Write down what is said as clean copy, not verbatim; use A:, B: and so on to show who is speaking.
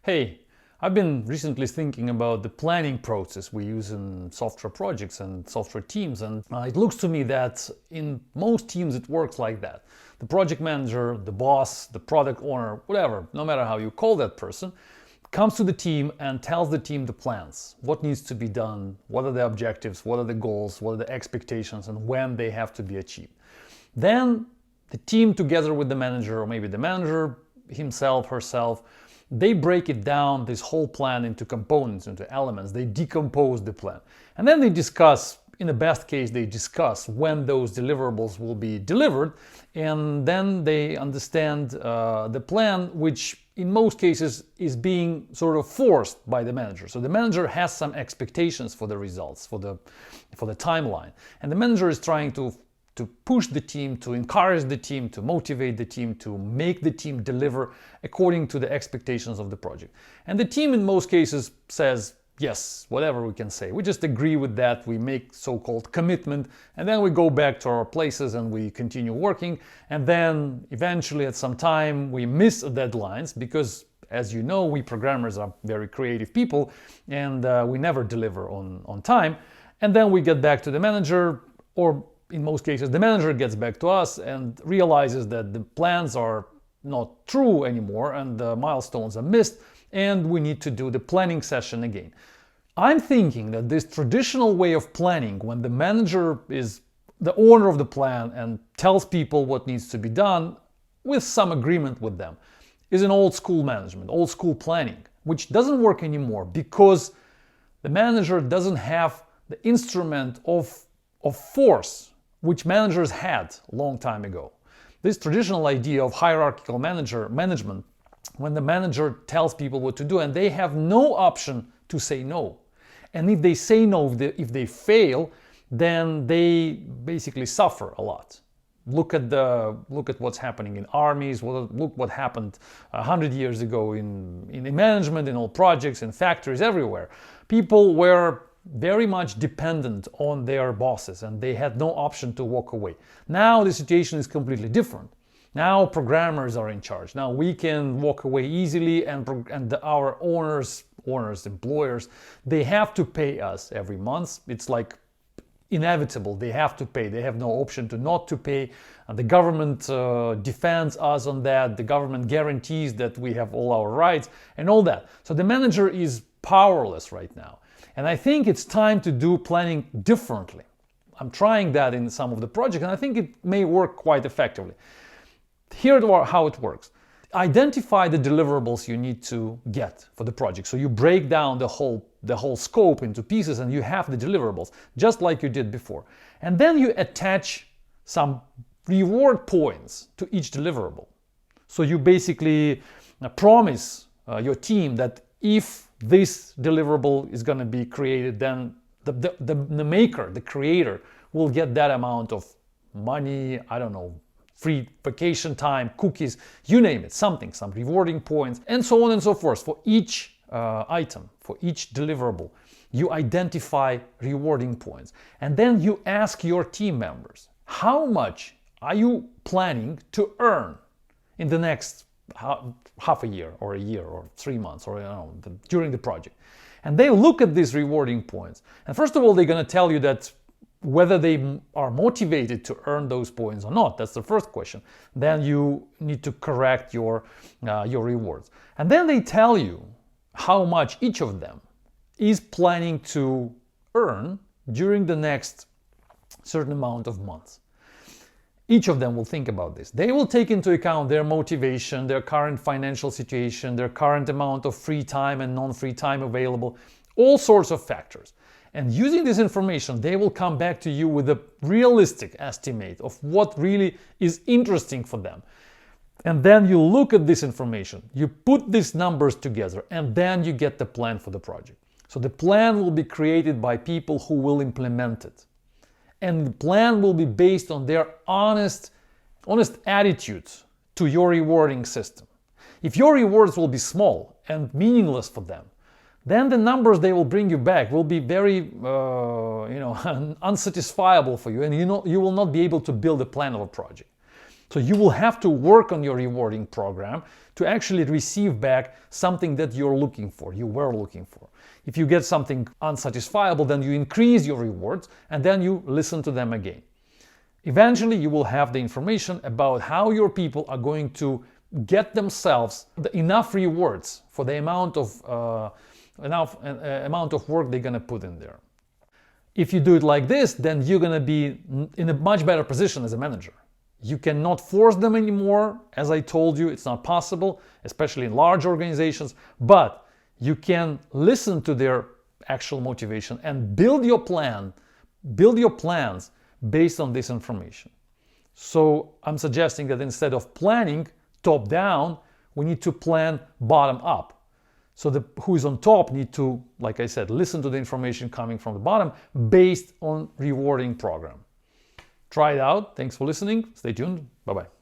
A: Hey, I've been recently thinking about the planning process we use in software projects and software teams, and it looks to me that in most teams it works like that. The project manager, the boss, the product owner, whatever, no matter how you call that person, comes to the team and tells the team the plans, what needs to be done, what are the objectives, what are the goals, what are the expectations, and when they have to be achieved. Then the team, together with the manager, or maybe the manager himself, herself, they break it down, this whole plan, into components, into elements. They decompose the plan. And then they discuss, in the best case, they discuss when those deliverables will be delivered. And then they understand the plan, which in most cases is being sort of forced by the manager. So the manager has some expectations for the results, for the timeline. And the manager is trying to push the team, to encourage the team, to motivate the team, to make the team deliver according to the expectations of the project. And the team in most cases says, yes, whatever we can say. We just agree with that, we make so-called commitment, and then we go back to our places and we continue working. And then eventually at some time we miss deadlines because, as you know, we programmers are very creative people and we never deliver on time. And then we get back to the manager, or in most cases, the manager gets back to us and realizes that the plans are not true anymore and the milestones are missed, and we need to do the planning session again. I'm thinking that this traditional way of planning, when the manager is the owner of the plan and tells people what needs to be done with some agreement with them, is an old school management, old school planning, which doesn't work anymore because the manager doesn't have the instrument of force which managers had a long time ago. This traditional idea of hierarchical management, when the manager tells people what to do and they have no option to say no. And if they say no, if they fail, then they basically suffer a lot. Look at what's happening in armies. Look what happened 100 years ago in management, in all projects, in factories, everywhere. People were very much dependent on their bosses and they had no option to walk away. Now the situation is completely different. Now programmers are in charge. Now we can walk away easily, and our owners, employers, they have to pay us every month. It's like inevitable. They have to pay. They have no option to not to pay. And the government defends us on that. The government guarantees that we have all our rights and all that. So the manager is powerless right now. And I think it's time to do planning differently. I'm trying that in some of the projects, and I think it may work quite effectively. Here's how it works. Identify the deliverables you need to get for the project. So you break down the whole scope into pieces and you have the deliverables, just like you did before. And then you attach some reward points to each deliverable. So you basically promise your team that if this deliverable is going to be created, then the maker, the creator, will get that amount of money, I don't know, free vacation time, cookies, you name it, some rewarding points, and so on and so forth. For each item, for each deliverable, you identify rewarding points. And then you ask your team members, how much are you planning to earn in the next half a year or 3 months, or during the project. And they look at these rewarding points. And first of all, they're going to tell you that whether they are motivated to earn those points or not. That's the first question. Then you need to correct your rewards. And then they tell you how much each of them is planning to earn during the next certain amount of months. Each of them will think about this. They will take into account their motivation, their current financial situation, their current amount of free time and non-free time available, all sorts of factors. And using this information, they will come back to you with a realistic estimate of what really is interesting for them. And then you look at this information, you put these numbers together, and then you get the plan for the project. So the plan will be created by people who will implement it. And the plan will be based on their honest attitudes to your rewarding system. If your rewards will be small and meaningless for them, then the numbers they will bring you back will be very unsatisfiable for you, and you will not be able to build a plan of a project. So you will have to work on your rewarding program to actually receive back something that you're looking for, you were looking for. If you get something unsatisfiable, then you increase your rewards and then you listen to them again. Eventually, you will have the information about how your people are going to get themselves enough rewards for the amount of work they're going to put in there. If you do it like this, then you're going to be in a much better position as a manager. You cannot force them anymore. As I told you, it's not possible, especially in large organizations, but you can listen to their actual motivation and build your plans based on this information. So I'm suggesting that instead of planning top down, we need to plan bottom up. So the who is on top need to, like I said, listen to the information coming from the bottom based on rewarding program. Try it out. Thanks for listening. Stay tuned. Bye-bye.